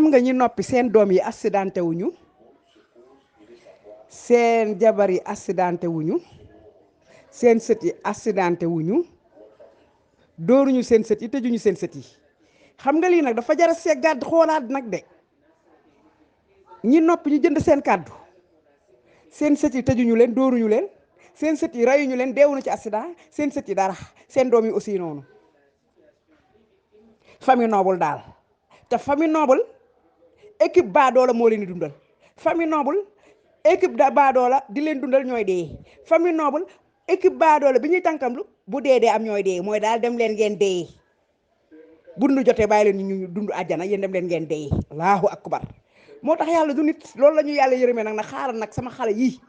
nga ñi noppi seen doom yi accidenté wuñu seen jabar yi accidenté wuñu seen sët yi accidenté wuñu dóoruñu seen sët yi tëjuñu seen sët yi xam nga lii nag dafa jar a seggaat xoolaat nag de ñi noppi ñu jënd seen kàddu seen sët yi tëjuñu leen dóoruñu leen seen sët yi rayuñu leen deewuñu ci accident seen sët yi dara seen doom yi aussi noonu famille noble daal te famille noble équipe baadoola moo leen di dundal famille noble équipe da baadoola di leen dundal ñooy dee famille noble équipe baadoola bi ñuy tànkamlu bu dee am ñooy dee mooy daal dem leen ngeen dee bu dund jotee bàyyi leen ñu dund àjjana yéen dem leen ngeen dee allahu akbar moo tax yàlla du nit loolu la ñu yàlla yërëmee nag xaaral nag sama xale yi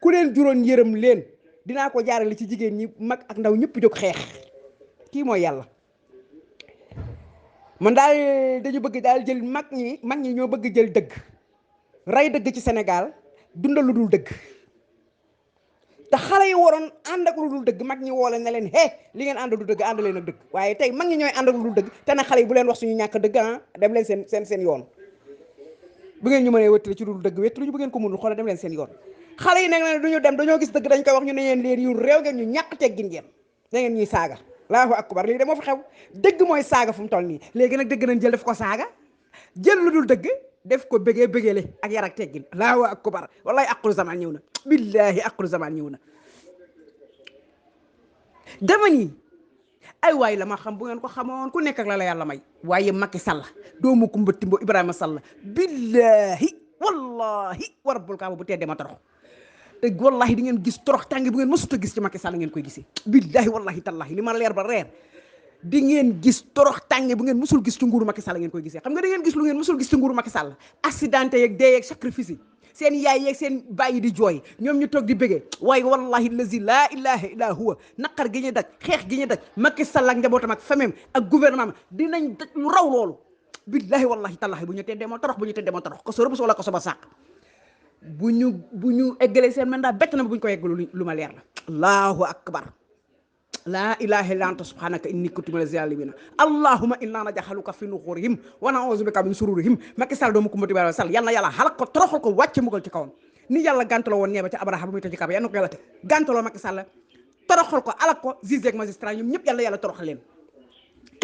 ku leen juróon yërëm leen dinaa ko jaarale ci jigéen ñi mag ak ndaw ñëpp jóg xeex kii mooy yàlla man daal dañu bëgg daal jël mag ñi ñoo bëgg jël dëgg rey dëgg ci Sénégal dundal lu dul dëgg te xale yi waroon ànd ak lu dul dëgg mag ñi woo leen ne leen li ngeen ànd du dëgg ànd leen ak dëgg waaye tey mag ñi ñooy ànd ak lu dul dëgg te nag xale yi bu leen wax suñu ñàkk dëgg dem leen seen yoon bu ngeen ñu mënee wéttali ci lu dul dëgg wéttali ñu bu ngeen ko mënul xoolal dem leen seen yoon xale yi nag ne duñu dem dañoo gis dëgg dañ koy wax ñu ne yeen leen yu réew ngeen ñu ñàkk teggin ngeen da ngeen ñuy saaga allahu akbar lii de moo fi xew dëgg mooy saaga fu mu toll nii léegi nag dëgg nañ jël def ko saaga jël lu dul dëgg def ko bëggeele ak yar ak teggin allahu akbar wallahi aqru zaman ñëw na billahi aqru zaman ñëw na dama ni ay waay la ma xam bu ngeen ko xamoon ku nekk ak la yàlla may waaye Macky Sall doomu Kumba Timbo Ibrahima Sall billahi wallahi wa rabbul kaaba bu teddee ma torox te wallahi di ngeen gis torox tàngi bu ngeen mësut a gis ci Macky Sall ngeen koy gisee billahi wallahi tallahi li ma leer ba reer di ngeen gis torox tànge bu ngeen musul gis ci nguuru Macky Sall ngeen koy gisee xam nga da ngeen gis lu ngeen musul gis ci nguuru Macky Sall accidenté yeeg dee yeeg sacrifice yi seen yaay yeeg seen bàyyi di jooy ñoom ñu toog di bëggee waaye wallahi lazi laa ilaha illa huwa naqar gi ñu daj xeex gi ñu daj Macky Sall ak njabootam ak famem ak gouvernement dinañ daj lu raw loolu billahi wallahi tallahi bu ñu teddee moo torox ko so rëbus wala ko so ba sàq bu ñu eggalee seen mandat bett na bu ñu ko eggalu lu ma leer la allahu akbar laa ilaha illa anta subhanaka inni kuntu minaz zalimin allahumma inna naj'aluka fi nuhurihim wa na'udhu bika min shururihim Macky Sall doomu Kumba Timbo Sall yal na yàlla xalak ko toroxal ko wàcce mugal ci kawam ni yàlla gàntaloo woon ñeeba ci Abraham muy tëj kaba yal na ko yàlla te gàntaloo Macky Sall toroxal ko alak ko juge ak magistrat ñoom ñëpp yàlla toroxal leen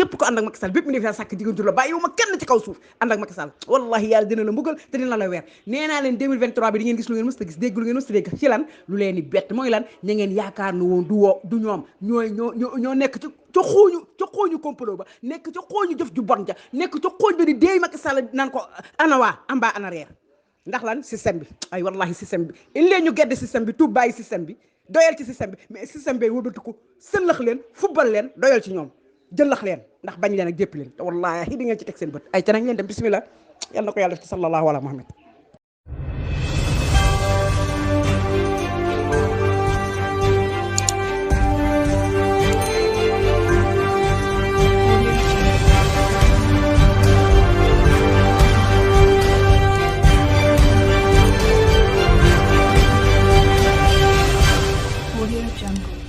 képp ko ànd ak Macky Sall bépp mi def sàkk diggante la bàyyi wu ma kenn ci kaw suuf ànd ak Macky Sall wallahi yàlla dina la mbugal te dina la weer nee naa leen 2023 bi di ngeen gis lu ngeen mës a gis dégg lu ngeen mës a dégg ci lan lu leen di bett mooy lan ña ngeen yaakaar ne woon du ñoom ñoo nekk ci xooñu complot ba nekk ci xooñu jëf ju bon ja nekk ci xooñ ba di déey Macky Sall naan ko ana waa amba ana reer ndax lan système bi ay wallahi système bi il lee ñu gedd système bi tout bàyyi système bi doyal ci système bi mais système bi wëbatu ko sëllax leen fubbal leen doyal ci ñoom jëllax leen ndax bañ leen ak jépp leen te wallahi di ngeen ci teg seen bët ay ca nañ leen dem bismillah yal na ko yàlla def ci sallallahu ala muhammad Audio Jungle.